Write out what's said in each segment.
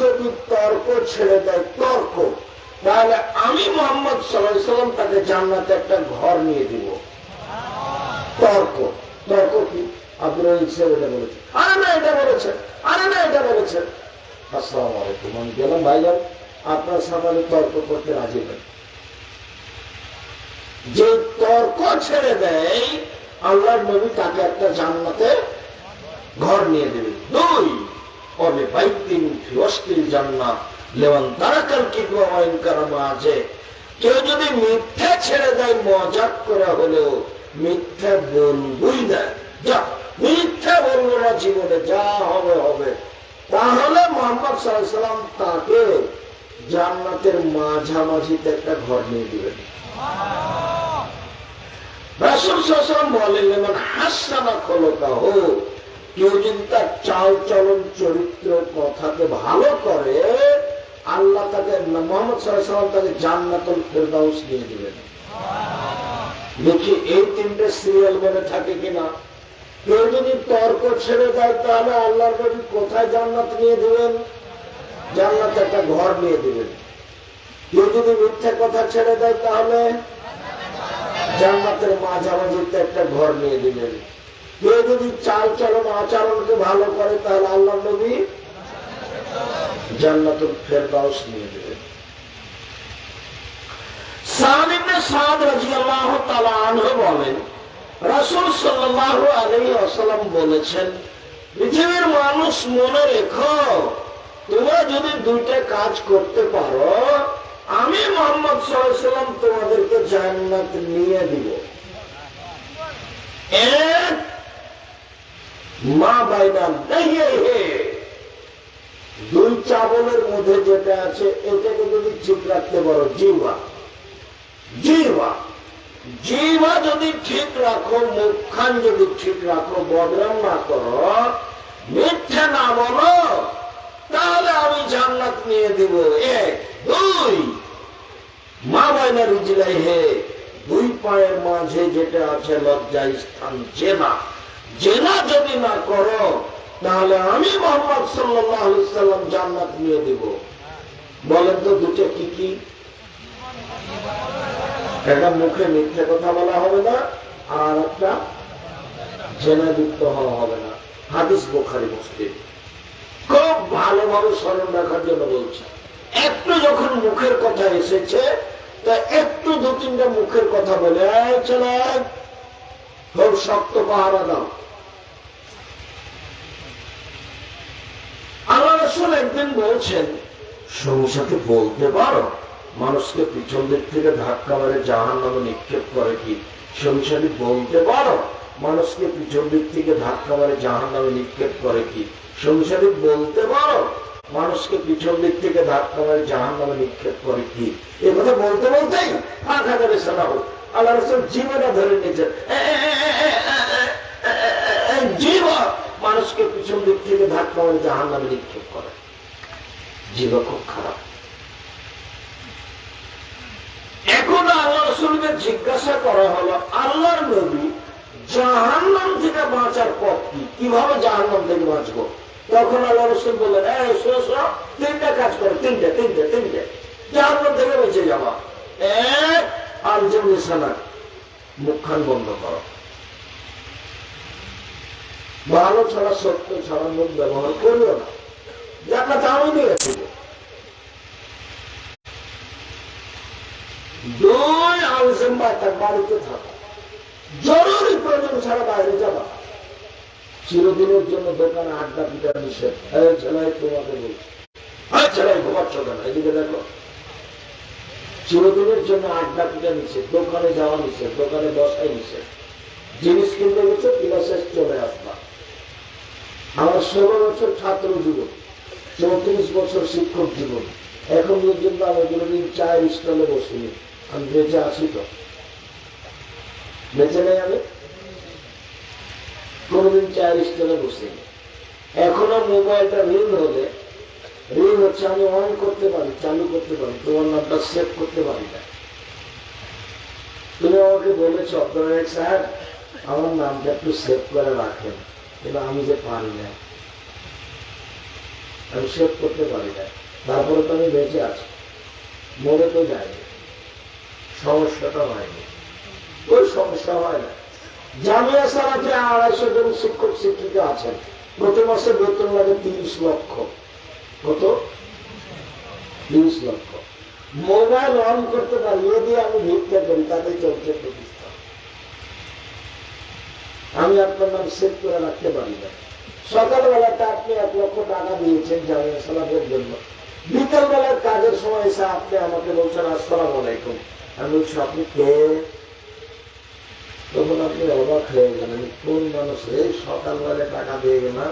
যদি তর্ক ছেড়ে দেয়, তর্ক, তাহলে আমি মুহাম্মদ সাল্লাল্লাহু আলাইহি ওয়াসাল্লাম তাকে জান্নাতে একটা ঘর নিয়ে দিব। তর্ক, তর্ক কি? আব্দুল ইসলাম এটা বলেছে, আরে না এটা বলেছে, আরে না এটা বলেছে। আসসালামু আলাইকুম, আমি গেলাম, ভাইজান আপনার সামনে তর্ক করতে রাজি নেই। যে তর্ক ছেড়ে দেয়, আল্লাহর নবী তাকে একটা জান্নাতে ঘর নিয়ে দেবে। দুই, অবে বাইতিন ফি ওয়াসতিল জান্নাহ লিমান তারাকাল কিবরা ওয়া ইন কানা মা'আ, কেউ যদি মিথ্যা ছেড়ে দেয়, মজাক করে হলেও মিথ্যা বলবই না, যা মিথ্যা বলবো না জীবনে, যা হবে হবে, তাহলে মুহাম্মদ সাল্লাল্লাহু আলাইহি ওয়াসাল্লাম তাকে জান্নাতের মাঝামাঝিতে একটা ঘর নিয়ে দিবেন। রাসূল সাল্লাল্লাহু আলাইহি ওয়াসাল্লাম বলেন, লিমান হাসানা খুলুকাহু, কেউ যদি তার চাল চলন চরিত্র কথাকে ভালো করে, আল্লাহ তাকে, মুহাম্মদ সাল্লাল্লাহু আলাইহি ওয়াসাল্লাম তাকে জান্নাতুল ফেরদাউস দিয়ে দিবেন। দেখি এই তিনটে সিরিয়াল মনে থাকে কিনা। কেউ যদি তর্ক ছেড়ে দেয়, তাহলে আল্লাহর নবী কোথায় জান্নাত নিয়ে দিবেন? জান্নাতে একটা ঘর নিয়ে দিবেন। কেউ যদি মিথ্যা কথা ছেড়ে দেয়, তাহলে জান্নাতের মাঝামাঝিতে একটা ঘর নিয়ে দিবেন। কেউ যদি চাল চলন আচরণকে ভালো করে, তাহলে আল্লাহর নবী জান্নাতুল ফেরদাউস নিয়ে দিবেন। সাদ ইবনে সাদ রাদিয়াল্লাহু তাআলা আনহু বলেন, রাসূল সাল্লাল্লাহু আলাইহি ওয়াসাল্লাম বলেছেন, পৃথিবীর মানুষ মনে রেখো, তোমরা যদি দুইটা কাজ করতে পারো, আমি মুহাম্মদ সাল্লাল্লাহু আলাইহি ওয়াসাল্লাম তোমাদেরকে জান্নাত নিয়ে দিব। এক, মা বাইনা দাইয়ে, দুই চাবলের মধ্যে যেটা আছে, এটাকে যদি ঠিক রাখতে পারো, জিহ্বা, জিহ্বা, জিহ্বা যদি ঠিক রাখো, মুখখান যদি ঠিক রাখো, বদনাম না করো, মিথ্যা না বলো, তাহলে আমি জান্নাত নিয়ে দিব। এক। দুই, মা বাইনা রিজলাইহি, দুই পায়ের মাঝে যেটা আছে লজ্জা স্থান, জেনা, জেনা যদি না করো, তাহলে আমি মুহাম্মদ সাল্লাল্লাহু আলাইহি ওয়াসাল্লাম জান্নাত নিয়ে দিব। বলেন তো দুটো কি কি? একটা মুখে মিথ্যে কথা বলা হবে না, আর একটা জেনাযুক্ত হওয়া হবে না। হাদিস বুখারী মুসলিম। খুব ভালোভাবে স্মরণ রাখার জন্য বলছি। একটু যখন মুখের কথা এসেছে, তা একটু দু তিনটা মুখের কথা বলে চলে খুব শক্ত পাহারা দাও। আল্লাহ রাসূল একদিন বলছেন, সংসারকে বলতে পারো মানুষকে পিছন দিক থেকে ধাক্কা মারে জাহান্নামে নিক্ষেপ করে কি? সংসারী বলতে পারো মানুষকে পিছন দিক থেকে ধাক্কা মারে জাহান্নামে নিক্ষেপ করে কি? সংসারী বলতে পারো মানুষকে পিছন দিক থেকে ধাক্কা মারে জাহান্নামে নিক্ষেপ করে কি? এ কথা বলতে বলতেই পাখা ধরে শোনা হোক। আল্লাহ রাসূল জীবনটা ধরে নিয়েছেন, জীবন মানুষকে পিছন দিক থেকে ধাক্কা মারে জাহান্নামে নিক্ষেপ করে। জীবন খুব খারাপ। এখন আল্লাহ রাসূলকে জিজ্ঞাসা করা হলো, আল্লাহর নবী জাহান্নাম থেকে বাঁচার পথ কি? কিভাবে জাহান্নাম থেকে বাঁচবো? তখন আল্লাহ রাসূল বললেন, তিনটা কাজ করো, তিনটে জাহান্নাম থেকে বেঁচে যাওয়া। এক, আলজাম লিসানা, মুখখান বন্ধ করো। ভালো ছাড়া সত্য ছাড়া মুখ ব্যবহার করিও না, জান্নাত আমি নিয়ে দেব। দুই, আলজাম তার বাড়িতে থাকা, জরুরি প্রয়োজন ছাড়া বাইরে যাবা। চিরদিনের জন্য দোকানে আড্ডা পিটা নিষেধ। ছেলে তোমাকে বলছি, ছেলে ঘুমাচ্ছ কেন? এদিকে দেখো, চিরদিনের জন্য আড্ডা পিটা নিষেধ, দোকানে যাওয়া নিষেধ, দোকানে বসাই নিষেধ। জিনিস কিনতে গেছো, কিনা শেষ চলে আসবা। আমার 16 বছর ছাত্র জীবন, 34 বছর শিক্ষক জীবন, এখন পর্যন্ত আমি কোনোদিন চায়ের স্টলে বসিনি। আমি বেঁচে আছি তো? বেঁচে নেই আমি? কোনদিন চায়ের স্টলে বসিনি। এখনো মোবাইলটা রিং হলে, রিং হচ্ছে, আমি অন করতে পারি, চালু করতে পারি, তোমার নামটা সেভ করতে পারি না। তুমি আমাকে বলেছ, অব্দুল সাহেব আমার নামটা একটু সেভ করে রাখেন, কিন্তু আমি যে পারি না। আমি শেভ করতে পারি না, তারপরে তো আমি বেঁচে আছি, মরে তো যায়নি, সমস্যাটা হয়নি, ওই সমস্যা হয় না। জামিয়া সালাতে 250 জন শিক্ষক শিক্ষিকা আছেন, প্রতি মাসে বেতন লাগে 30 লক্ষ। কত? 30 লক্ষ। মোবাইল অন করতে পারি, এ দিয়ে আমি ভিক্ষা করি, তাতে চলছে প্রতিষ্ঠান। আমি আপনার নাম সেভ করে রাখতে পারি না। সকালবেলাতে আপনি 1 লক্ষ টাকা দিয়েছেন জামিয়া সালাতের জন্য, বিকাল বেলার কাজের সময় এসে আপনি আমাকে বলছেন আসসালামু আলাইকুম, আমি বলছি আপনি কে? তখন আপনি অবাক হয়ে গেলেন, কোন মানুষ রে সকালবেলা টাকা দিয়ে গেল না,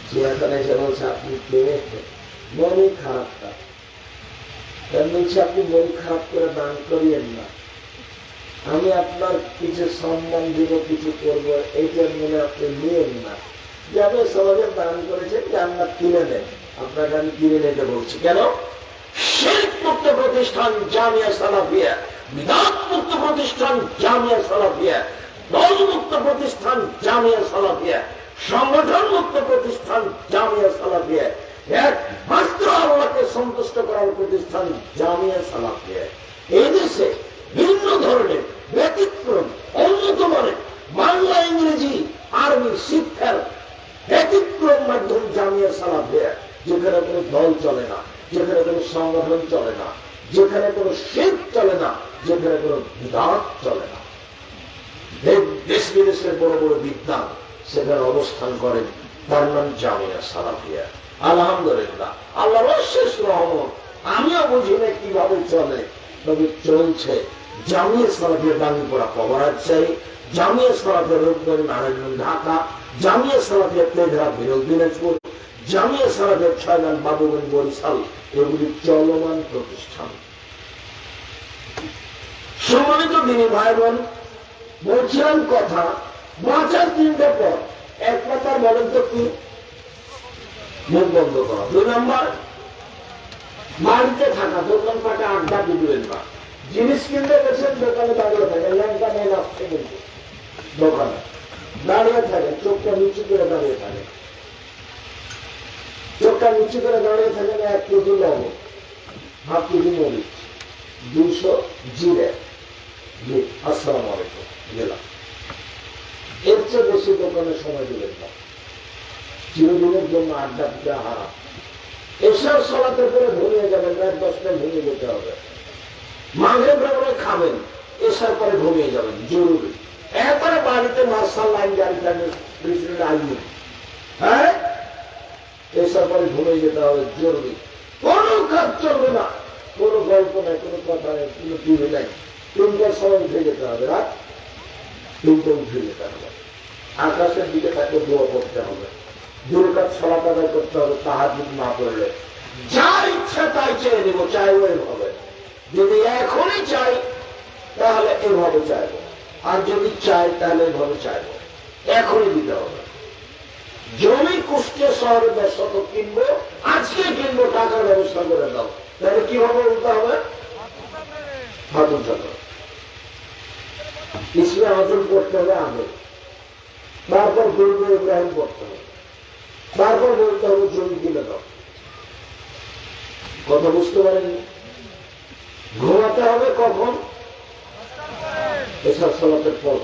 চেয়ারখানে এসে বলছে আপনি কে? মনই খারাপটা বলছি আপনি মন খারাপ করে দান করিয়েন না, আমি আপনার কিছু সম্মান দিব, কিছু করবো, এইটার মনে আপনি নিয়েন না। যে আপনি সমাজে দান করেছেন জান্নাত কিনে নেন, আপনাকে আমি কিনে নিতে বলছি। কেন? শিরক মুক্ত প্রতিষ্ঠান জামিয়া সালাফিয়া, বিদআত মুক্ত প্রতিষ্ঠান জামিয়া সালাফিয়া, দল মুক্ত প্রতিষ্ঠান জামিয়া সালাফিয়া, সংগঠন মুক্ত প্রতিষ্ঠান জামিয়া সালাফিয়া, একমাত্র আল্লাহকে সন্তুষ্ট করার প্রতিষ্ঠান জামিয়া সালাফিয়া। এই দেশে ভিন্ন ধরনের ব্যতিক্রম উন্নত মানের বাংলা, ইংরেজি, আরবি শিক্ষার ব্যতিক্রম মাধ্যম জামিয়া সালাফিয়া, যেখানে কোনো দল চলে না, যেখানে কোনো সংগঠন চলে না, যেখানে কোনো শিরক চলে না, যেখানে কোনো বিদআত চলে না। দেশ বিদেশের বড় বড় বিদ্যান সেখানে অবস্থান করেন, তার নাম জামিয়া সালাফিয়া। আলহামদুলিল্লাহ, আল্লাহর অশেষ রহমত। আমিও বুঝি না কিভাবে চলে, তবে চলছে। জামিয়া সালাফিয়া দাঙ্গিপাড়া কবরাচাই, জামিয়া সালাফিয়া রূপগঞ্জ নারায়ণগঞ্জ ঢাকা, জামিয়া সালাফিয়া তেঘরা বিরল দিনাজপুর, জামিয়া সালাফিয়া 6 নং বাবুগঞ্জ বরিশাল, এগুলি চলমান প্রতিষ্ঠান। সম্মানিত দিনী ভাই বোন, বলছিলাম কথা, বাঁচার 3টে পথ। 1 কথা বলেন তো কি? মুখ বন্ধ করা। 2 নম্বর, বাড়িতে থাকা, দোকানপাটে আড্ডা দিবেন না। জিনিস কিনতে গেছেন, দোকানে দাঁড়িয়ে থাকে, ল্যাংটা মেয়ে আসছে কিন্তু দোকানে দাঁড়িয়ে থাকে, চোখটা নিচু করে দাঁড়িয়ে থাকে, চোখটা নিচু করে দাঁড়িয়ে থাকে না। 1 কেজি লবণ, 1/2 কেজি মরিচ, 200 জিরে, আসসালামু আলাইকুম গেলাম। এর চেয়ে বেশি দোকানে সময় দিবেন না, চিরদিনের জন্য আড্ডা দিতে হারাম। এশার সালাতের পরে ঘুমিয়ে যাবেন, রাত 10টায় ঘুমিয়ে যেতে হবে। মাগরিব পরে খাবেন, এশার পরে ঘুমিয়ে যাবেন, জরুরি। একবারে বাড়িতে মার্শাল লাইন গাড়ি থাকে, প্রেসিডেন্ট আইন, হ্যাঁ, এশার পরে ঘুমিয়ে যেতে হবে, জরুরি। কোনো কাজ চলবে না, কোনো গল্প নাই, কোনো কথা নেই, কোনো টিভি নাই। 3টার সময় উঠে যেতে হবে, রাত 3টে উঠে যেতে হবে। আকাশের দিকে তাকে দোয়া করতে হবে, 2 রাকাত সালাত আদায় করতে হবে, তাহাজ্জুদ না পড়লে। যা ইচ্ছা তাই চেয়ে নেব, চাইবো এভাবে। যদি এখনই চাই তাহলে এভাবে চাইবো, আর যদি চাই তাহলে এভাবে চাইবো, এখনই দিতে হবে। জমি কুষ্টিয়া শহরে 10 শতক কিনবো, আজকে কিনবো, টাকার ব্যবস্থা করে দাও, তাহলে কিভাবে বলতে হবে? হাত উঠানো। ইসলাম আজম পড়তে হবে আগে, তারপর বলবে ইব্রাহিম পড়তে হবে, তারপর বলতে হবে জমি কিনে দাও। কথা বুঝতে পারেননি? ঘুমাতে হবে কখন? এশার সালাতের পর।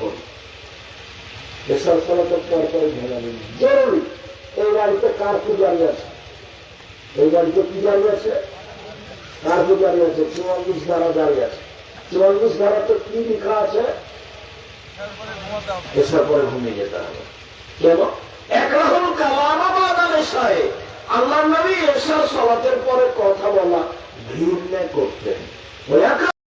এশার সালাতের পরে ঘুমাবেন, জরুরি। এই বাড়িতে কার পূজারি আছে? এই বাড়িতে কি দাঁড়িয়ে আছে? কার পূজারি আছে? 44 ধারা দাঁড়িয়ে আছে। 44 ধারাতে কি লেখা আছে? এশার পরে ঘুমিয়ে যেতে হবে। কেন? একরাহুল কালামা বাদাল ইশায়ে, আল্লাহর নবী এশার সালাতের পরে কথা বলা ঘৃণা করতেন।